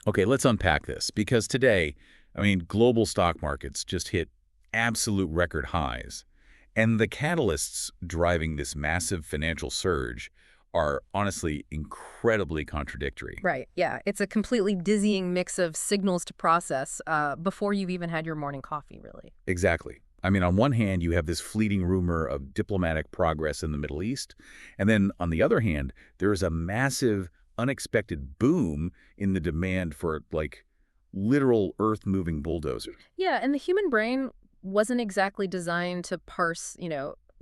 Okay, let's unpack this because today, global stock markets just hit absolute record highs. And the catalysts driving this massive financial surge are honestly incredibly contradictory. Right, yeah. It's a completely dizzying mix of signals to process before you've even had your morning coffee, really. Exactly. On one hand, you have this fleeting rumor of diplomatic progress in the Middle East, and then on the other hand, there is a massive, unexpected boom in the demand for, like, literal earth-moving bulldozers. Yeah, and the human brain wasn't exactly designed to parse,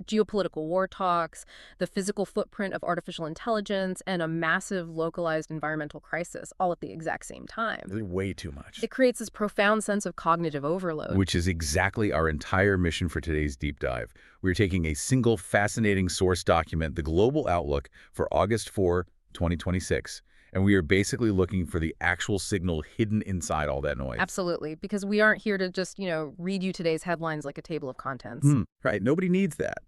geopolitical war talks, the physical footprint of artificial intelligence, and a massive localized environmental crisis all at the exact same time. Way too much. It creates this profound sense of cognitive overload. Which is exactly our entire mission for today's deep dive. We're taking a single fascinating source document, the Global Outlook for August 4, 2026, and we are basically looking for the actual signal hidden inside all that noise. Absolutely, because we aren't here to just, read you today's headlines like a table of contents. Right, nobody needs that.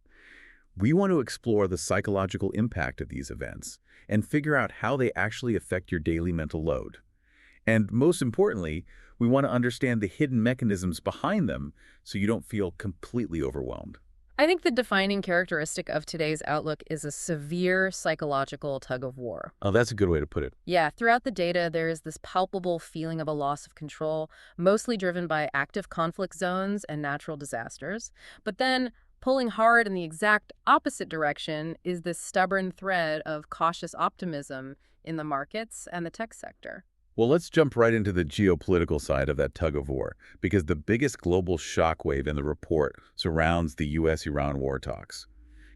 We want to explore the psychological impact of these events and figure out how they actually affect your daily mental load. And most importantly, we want to understand the hidden mechanisms behind them so you don't feel completely overwhelmed. I think the defining characteristic of today's outlook is a severe psychological tug of war. Oh, that's a good way to put it. Yeah, throughout the data, there is this palpable feeling of a loss of control, mostly driven by active conflict zones and natural disasters. But then, pulling hard in the exact opposite direction is this stubborn thread of cautious optimism in the markets and the tech sector. Well, let's jump right into the geopolitical side of that tug of war, because the biggest global shockwave in the report surrounds the U.S.-Iran war talks.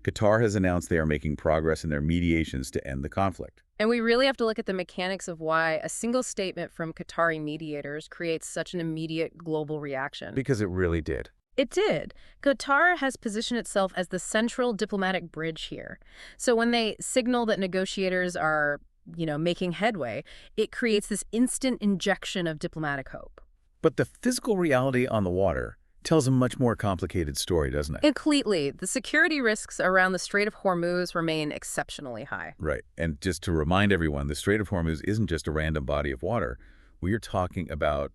Qatar has announced they are making progress in their mediations to end the conflict. And we really have to look at the mechanics of why a single statement from Qatari mediators creates such an immediate global reaction. Because it really did. It did. Qatar has positioned itself as the central diplomatic bridge here. So when they signal that negotiators are making headway, it creates this instant injection of diplomatic hope. But the physical reality on the water tells a much more complicated story, doesn't it? Completely. The security risks around the Strait of Hormuz remain exceptionally high. Right. And just to remind everyone, the Strait of Hormuz isn't just a random body of water. We are talking about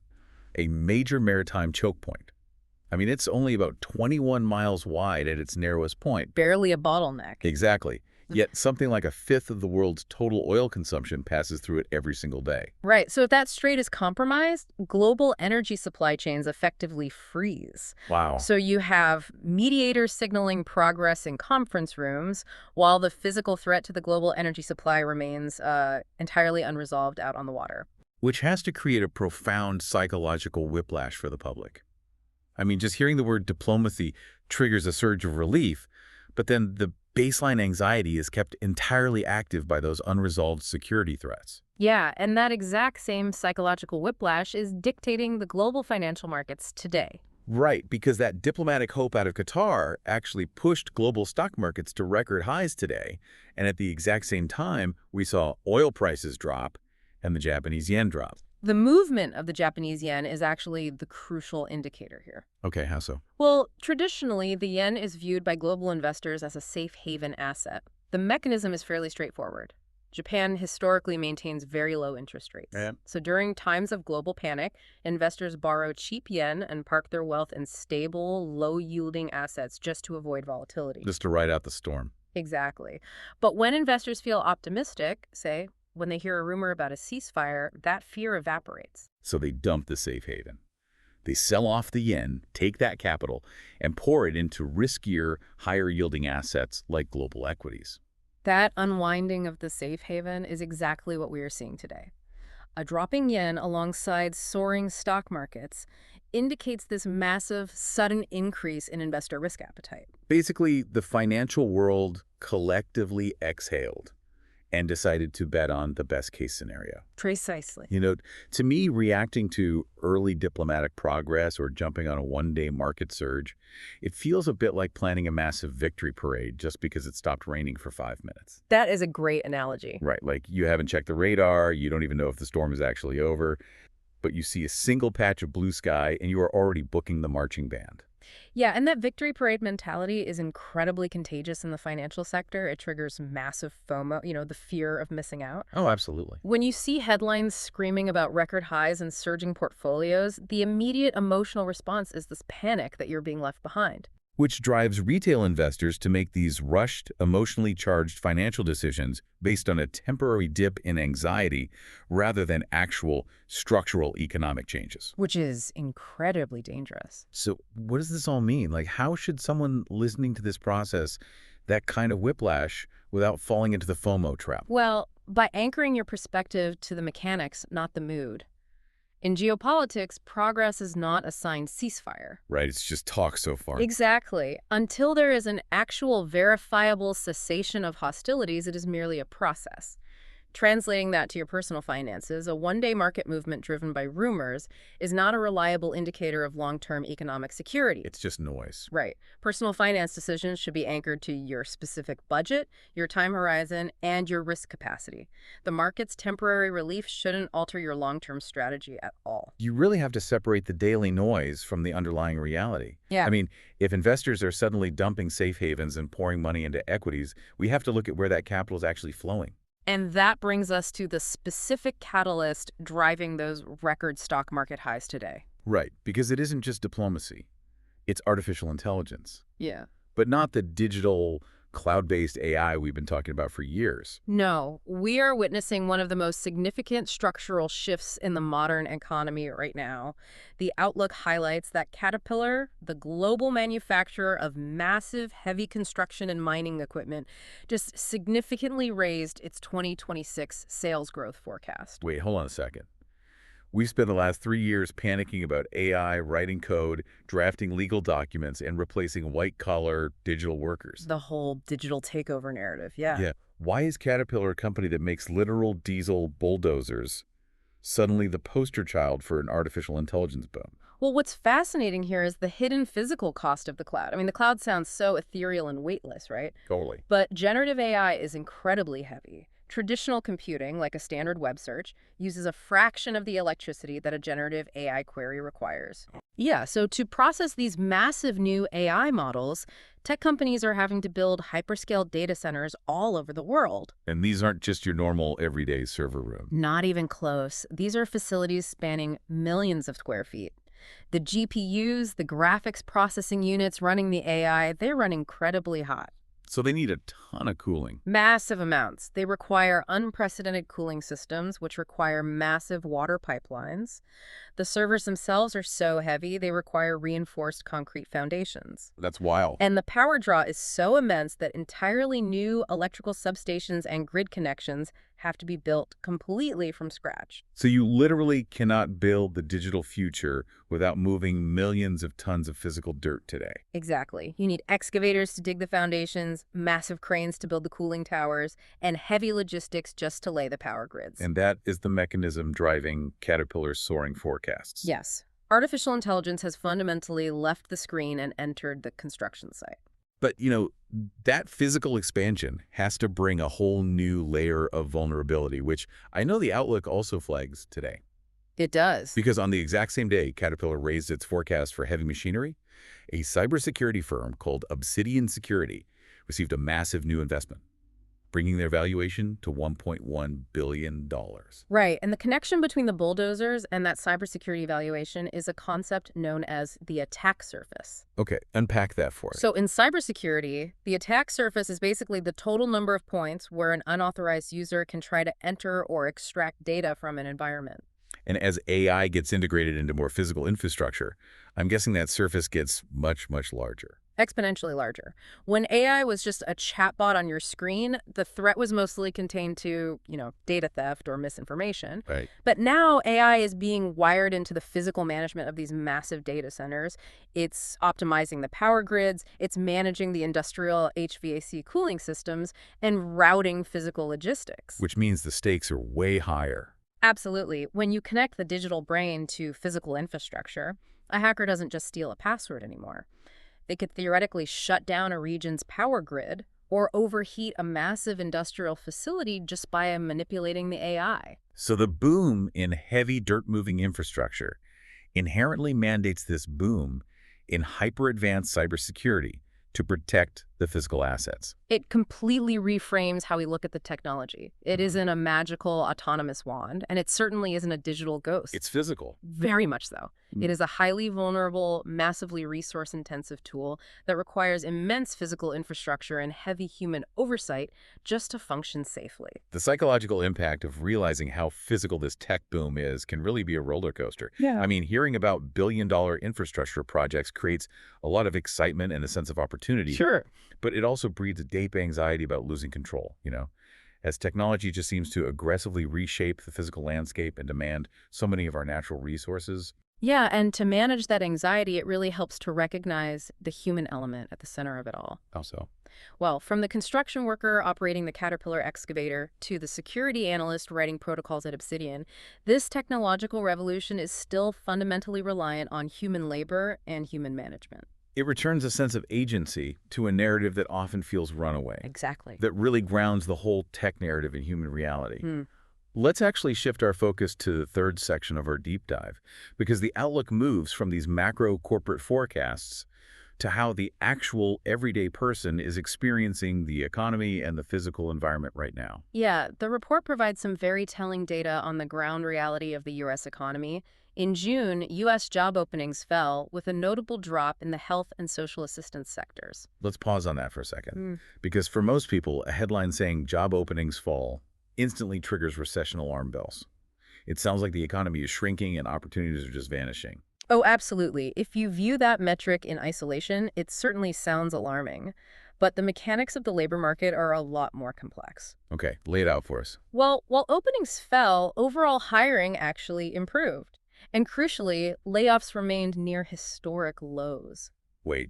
a major maritime choke point. It's only about 21 miles wide at its narrowest point. Barely a bottleneck. Exactly. Yet something like a fifth of the world's total oil consumption passes through it every single day. Right. So if that strait is compromised, global energy supply chains effectively freeze. Wow. So you have mediators signaling progress in conference rooms, while the physical threat to the global energy supply remains entirely unresolved out on the water. Which has to create a profound psychological whiplash for the public. Just hearing the word diplomacy triggers a surge of relief, but then the baseline anxiety is kept entirely active by those unresolved security threats. Yeah, and that exact same psychological whiplash is dictating the global financial markets today. Right, because that diplomatic hope out of Qatar actually pushed global stock markets to record highs today, and at the exact same time, we saw oil prices drop and the Japanese yen drop. The movement of the Japanese yen is actually the crucial indicator here. Okay, how so? Well, traditionally, the yen is viewed by global investors as a safe haven asset. The mechanism is fairly straightforward. Japan historically maintains very low interest rates. Yeah. So during times of global panic, investors borrow cheap yen and park their wealth in stable, low-yielding assets just to avoid volatility. Just to ride out the storm. Exactly. But when investors feel optimistic, say, when they hear a rumor about a ceasefire, that fear evaporates. So they dump the safe haven. They sell off the yen, take that capital, and pour it into riskier, higher-yielding assets like global equities. That unwinding of the safe haven is exactly what we are seeing today. A dropping yen alongside soaring stock markets indicates this massive, sudden increase in investor risk appetite. Basically, the financial world collectively exhaled and decided to bet on the best-case scenario. Precisely. To me, reacting to early diplomatic progress or jumping on a one-day market surge, it feels a bit like planning a massive victory parade just because it stopped raining for 5 minutes. That is a great analogy. Right, like you haven't checked the radar, you don't even know if the storm is actually over, but you see a single patch of blue sky and you are already booking the marching band. Yeah, and that victory parade mentality is incredibly contagious in the financial sector. It triggers massive FOMO, the fear of missing out. Oh, absolutely. When you see headlines screaming about record highs and surging portfolios, the immediate emotional response is this panic that you're being left behind. Which drives retail investors to make these rushed, emotionally charged financial decisions based on a temporary dip in anxiety rather than actual structural economic changes. Which is incredibly dangerous. So what does this all mean? Like, how should someone listening to this process that kind of whiplash without falling into the FOMO trap? Well, by anchoring your perspective to the mechanics, not the mood. In geopolitics, progress is not a signed ceasefire. Right, it's just talk so far. Exactly. Until there is an actual verifiable cessation of hostilities, it is merely a process. Translating that to your personal finances, a one-day market movement driven by rumors is not a reliable indicator of long-term economic security. It's just noise. Right. Personal finance decisions should be anchored to your specific budget, your time horizon, and your risk capacity. The market's temporary relief shouldn't alter your long-term strategy at all. You really have to separate the daily noise from the underlying reality. Yeah. I mean, if investors are suddenly dumping safe havens and pouring money into equities, we have to look at where that capital is actually flowing. And that brings us to the specific catalyst driving those record stock market highs today. Right, because it isn't just diplomacy. It's artificial intelligence. Yeah. But not the digital, cloud-based AI we've been talking about for years. No, we are witnessing one of the most significant structural shifts in the modern economy right now. The outlook highlights that Caterpillar, the global manufacturer of massive heavy construction and mining equipment, just significantly raised its 2026 sales growth forecast. Wait, hold on a second. We've spent the last 3 years panicking about AI, writing code, drafting legal documents, and replacing white-collar digital workers. The whole digital takeover narrative, yeah. Yeah. Why is Caterpillar, a company that makes literal diesel bulldozers, suddenly the poster child for an artificial intelligence boom? Well, what's fascinating here is the hidden physical cost of the cloud. I mean, the cloud sounds so ethereal and weightless, right? Totally. But generative AI is incredibly heavy. Traditional computing, like a standard web search, uses a fraction of the electricity that a generative AI query requires. Yeah, so to process these massive new AI models, tech companies are having to build hyperscale data centers all over the world. And these aren't just your normal everyday server room. Not even close. These are facilities spanning millions of square feet. The GPUs, the graphics processing units running the AI, they run incredibly hot. So they need a ton of cooling. Massive amounts. They require unprecedented cooling systems, which require massive water pipelines. The servers themselves are so heavy, they require reinforced concrete foundations. That's wild. And the power draw is so immense that entirely new electrical substations and grid connections have to be built completely from scratch. So you literally cannot build the digital future without moving millions of tons of physical dirt today. Exactly. You need excavators to dig the foundations, massive cranes to build the cooling towers, and heavy logistics just to lay the power grids. And that is the mechanism driving Caterpillar's soaring forecasts. Yes. Artificial intelligence has fundamentally left the screen and entered the construction site. But, that physical expansion has to bring a whole new layer of vulnerability, which I know the outlook also flags today. It does. Because on the exact same day Caterpillar raised its forecast for heavy machinery, a cybersecurity firm called Obsidian Security received a massive new investment, bringing their valuation to $1.1 billion. Right, and the connection between the bulldozers and that cybersecurity valuation is a concept known as the attack surface. Okay, unpack that for us. So in cybersecurity, the attack surface is basically the total number of points where an unauthorized user can try to enter or extract data from an environment. And as AI gets integrated into more physical infrastructure, I'm guessing that surface gets much, much larger. Exponentially larger. When AI was just a chatbot on your screen, the threat was mostly contained to, data theft or misinformation. Right. But now AI is being wired into the physical management of these massive data centers. It's optimizing the power grids, it's managing the industrial HVAC cooling systems, and routing physical logistics. Which means the stakes are way higher. Absolutely. When you connect the digital brain to physical infrastructure, a hacker doesn't just steal a password anymore. They could theoretically shut down a region's power grid or overheat a massive industrial facility just by manipulating the AI. So the boom in heavy dirt-moving infrastructure inherently mandates this boom in hyper-advanced cybersecurity to protect the physical assets. It completely reframes how we look at the technology. It isn't a magical autonomous wand, and it certainly isn't a digital ghost. It's physical. Very much so. It is a highly vulnerable, massively resource-intensive tool that requires immense physical infrastructure and heavy human oversight just to function safely. The psychological impact of realizing how physical this tech boom is can really be a roller coaster. Yeah. I mean, hearing about billion-dollar infrastructure projects creates a lot of excitement and a sense of opportunity. Sure. But it also breeds a deep anxiety about losing control, as technology just seems to aggressively reshape the physical landscape and demand so many of our natural resources. Yeah, and to manage that anxiety, it really helps to recognize the human element at the center of it all. How so? Well, from the construction worker operating the Caterpillar excavator to the security analyst writing protocols at Obsidian, this technological revolution is still fundamentally reliant on human labor and human management. It returns a sense of agency to a narrative that often feels runaway. Exactly. That really grounds the whole tech narrative in human reality. Let's actually shift our focus to the third section of our deep dive, because the outlook moves from these macro corporate forecasts to how the actual everyday person is experiencing the economy and the physical environment right now. Yeah, the report provides some very telling data on the ground reality of the U.S. economy. In June, U.S. job openings fell, with a notable drop in the health and social assistance sectors. Let's pause on that for a second, because for most people, a headline saying job openings fall instantly triggers recession alarm bells. It sounds like the economy is shrinking and opportunities are just vanishing. Oh, absolutely. If you view that metric in isolation, it certainly sounds alarming. But the mechanics of the labor market are a lot more complex. Okay, lay it out for us. Well, while openings fell, overall hiring actually improved. And crucially, layoffs remained near historic lows. Wait,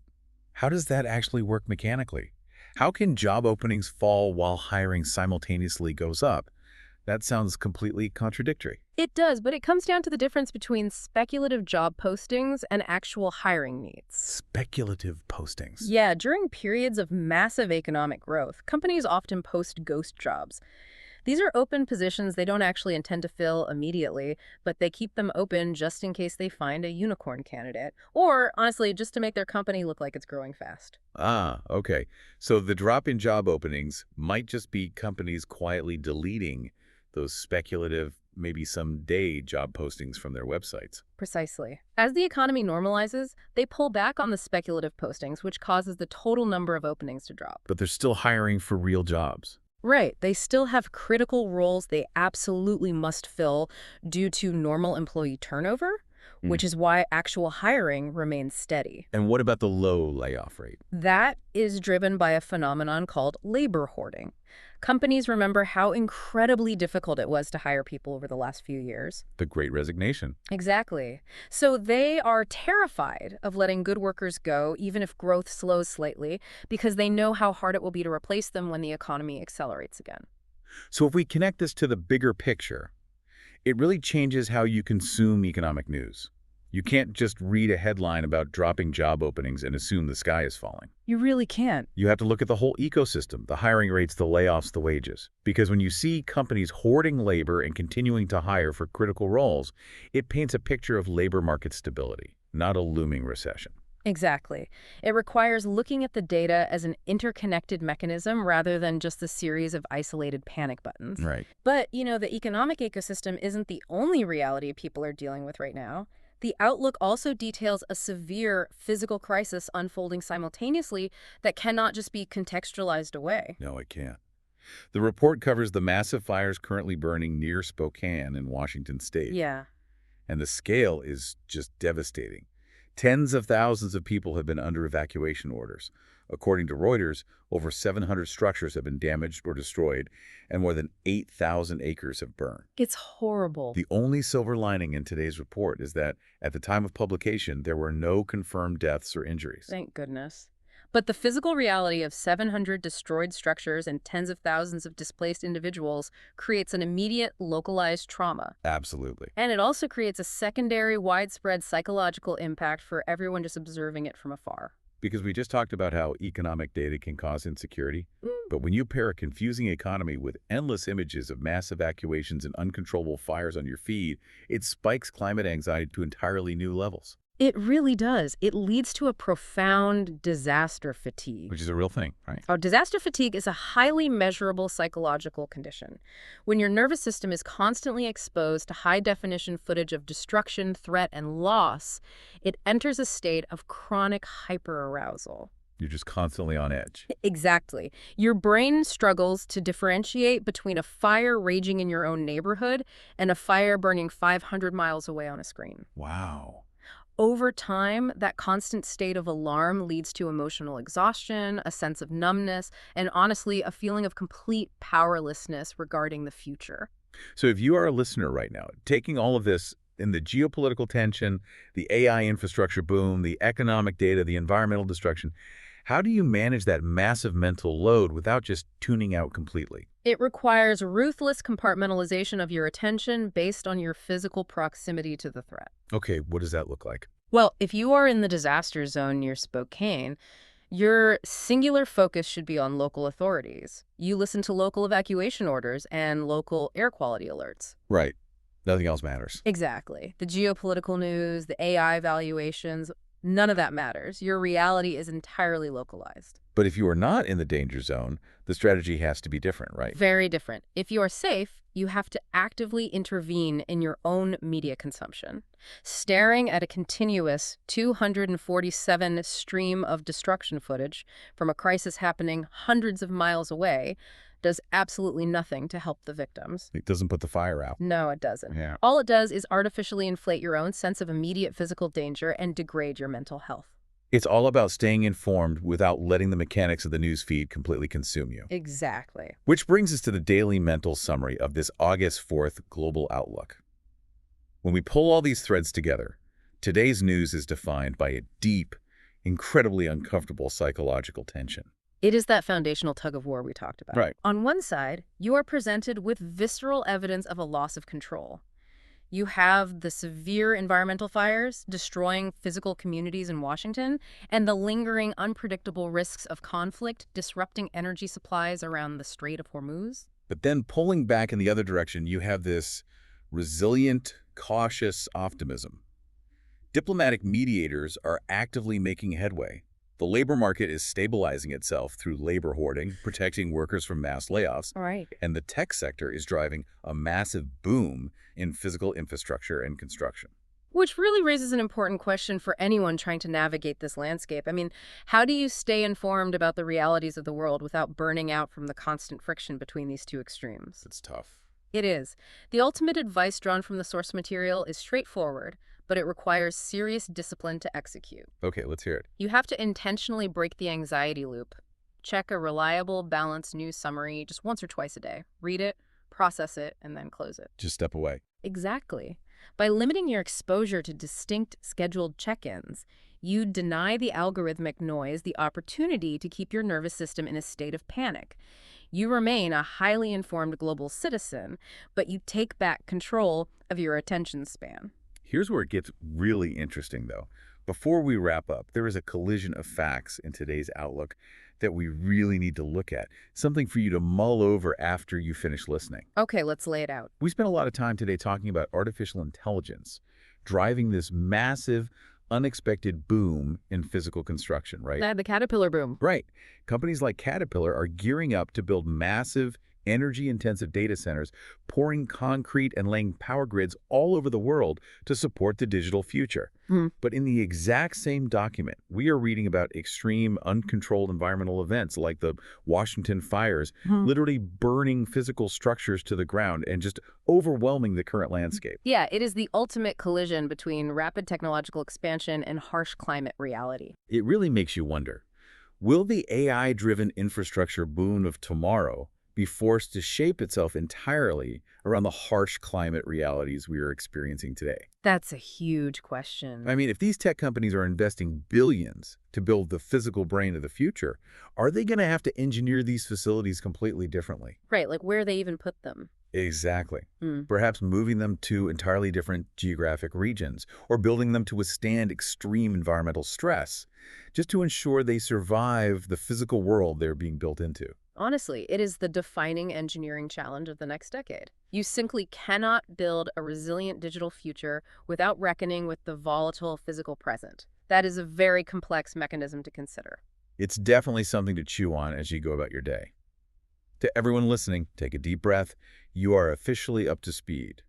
how does that actually work mechanically? How can job openings fall while hiring simultaneously goes up? That sounds completely contradictory. It does, but it comes down to the difference between speculative job postings and actual hiring needs. Speculative postings. Yeah, during periods of massive economic growth, companies often post ghost jobs. These are open positions they don't actually intend to fill immediately, but they keep them open just in case they find a unicorn candidate, or, honestly, just to make their company look like it's growing fast. Ah, okay. So the drop in job openings might just be companies quietly deleting those speculative, maybe someday job postings from their websites. Precisely. As the economy normalizes, they pull back on the speculative postings, which causes the total number of openings to drop. But they're still hiring for real jobs. Right. They still have critical roles they absolutely must fill due to normal employee turnover, which is why actual hiring remains steady. And what about the low layoff rate? That is driven by a phenomenon called labor hoarding. Companies remember how incredibly difficult it was to hire people over the last few years. The Great Resignation. Exactly. So they are terrified of letting good workers go, even if growth slows slightly, because they know how hard it will be to replace them when the economy accelerates again. So if we connect this to the bigger picture, it really changes how you consume economic news. You can't just read a headline about dropping job openings and assume the sky is falling. You really can't. You have to look at the whole ecosystem, the hiring rates, the layoffs, the wages. Because when you see companies hoarding labor and continuing to hire for critical roles, it paints a picture of labor market stability, not a looming recession. Exactly. It requires looking at the data as an interconnected mechanism rather than just a series of isolated panic buttons. Right. But, the economic ecosystem isn't the only reality people are dealing with right now. The outlook also details a severe physical crisis unfolding simultaneously that cannot just be contextualized away. No, it can't. The report covers the massive fires currently burning near Spokane in Washington state. Yeah. And the scale is just devastating. Tens of thousands of people have been under evacuation orders. According to Reuters, over 700 structures have been damaged or destroyed, and more than 8,000 acres have burned. It's horrible. The only silver lining in today's report is that, at the time of publication, there were no confirmed deaths or injuries. Thank goodness. But the physical reality of 700 destroyed structures and tens of thousands of displaced individuals creates an immediate, localized trauma. Absolutely. And it also creates a secondary, widespread psychological impact for everyone just observing it from afar. Because we just talked about how economic data can cause insecurity. But when you pair a confusing economy with endless images of mass evacuations and uncontrollable fires on your feed, it spikes climate anxiety to entirely new levels. It really does. It leads to a profound disaster fatigue. Which is a real thing, right? Disaster fatigue is a highly measurable psychological condition. When your nervous system is constantly exposed to high-definition footage of destruction, threat, and loss, it enters a state of chronic hyperarousal. You're just constantly on edge. Exactly. Your brain struggles to differentiate between a fire raging in your own neighborhood and a fire burning 500 miles away on a screen. Wow. Over time, that constant state of alarm leads to emotional exhaustion, a sense of numbness, and honestly, a feeling of complete powerlessness regarding the future. So if you are a listener right now, taking all of this in the geopolitical tension, the AI infrastructure boom, the economic data, the environmental destruction, how do you manage that massive mental load without just tuning out completely? It requires ruthless compartmentalization of your attention based on your physical proximity to the threat. Okay, what does that look like? Well, if you are in the disaster zone near Spokane, your singular focus should be on local authorities. You listen to local evacuation orders and local air quality alerts. Right. Nothing else matters. Exactly. The geopolitical news, the AI valuations, none of that matters. Your reality is entirely localized. But if you are not in the danger zone, the strategy has to be different, right? Very different. If you are safe, you have to actively intervene in your own media consumption. Staring at a continuous 247 stream of destruction footage from a crisis happening hundreds of miles away does absolutely nothing to help the victims. It doesn't put the fire out. No, it doesn't. Yeah. All it does is artificially inflate your own sense of immediate physical danger and degrade your mental health. It's all about staying informed without letting the mechanics of the news feed completely consume you. Exactly. Which brings us to the daily mental summary of this August 4th global outlook. When we pull all these threads together, today's news is defined by a deep, incredibly uncomfortable psychological tension. It is that foundational tug of war we talked about. Right. On one side, you are presented with visceral evidence of a loss of control. You have the severe environmental fires destroying physical communities in Washington and the lingering unpredictable risks of conflict disrupting energy supplies around the Strait of Hormuz. But then pulling back in the other direction, you have this resilient, cautious optimism. Diplomatic mediators are actively making headway. The labor market is stabilizing itself through labor hoarding, protecting workers from mass layoffs, Right. and the tech sector is driving a massive boom in physical infrastructure and construction. Which really raises an important question for anyone trying to navigate this landscape. I mean, how do you stay informed about the realities of the world without burning out from the constant friction between these two extremes? It's tough. It is. The ultimate advice drawn from the source material is straightforward, but it requires serious discipline to execute. Okay, let's hear it. You have to intentionally break the anxiety loop. Check a reliable, balanced news summary just once or twice a day. Read it, process it, and then close it. Just step away. Exactly. By limiting your exposure to distinct scheduled check-ins, you deny the algorithmic noise the opportunity to keep your nervous system in a state of panic. You remain a highly informed global citizen, but you take back control of your attention span. Here's where it gets really interesting, though. Before we wrap up, there is a collision of facts in today's outlook that we really need to look at, something for you to mull over after you finish listening. Okay, let's lay it out. We spent a lot of time today talking about artificial intelligence driving this massive, unexpected boom in physical construction, right? The caterpillar boom. Right. Companies like Caterpillar are gearing up to build massive, energy-intensive data centers, pouring concrete and laying power grids all over the world to support the digital future. But in the exact same document, we are reading about extreme, uncontrolled environmental events like the Washington fires, literally burning physical structures to the ground and just overwhelming the current landscape. Yeah, it is the ultimate collision between rapid technological expansion and harsh climate reality. It really makes you wonder, will the AI-driven infrastructure boom of tomorrow be forced to shape itself entirely around the harsh climate realities we are experiencing today? That's a huge question. I mean, if these tech companies are investing billions to build the physical brain of the future, are they going to have to engineer these facilities completely differently? Right, like where they even put them. Exactly. Perhaps moving them to entirely different geographic regions or building them to withstand extreme environmental stress just to ensure they survive the physical world they're being built into. Honestly, it is the defining engineering challenge of the next decade. You simply cannot build a resilient digital future without reckoning with the volatile physical present. That is a very complex mechanism to consider. It's definitely something to chew on as you go about your day. To everyone listening, take a deep breath. You are officially up to speed.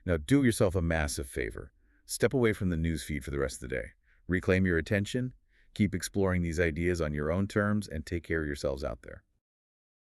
Now do yourself a massive favor. Step away from the news feed for the rest of the day. Reclaim your attention, keep exploring these ideas on your own terms, and take care of yourselves out there.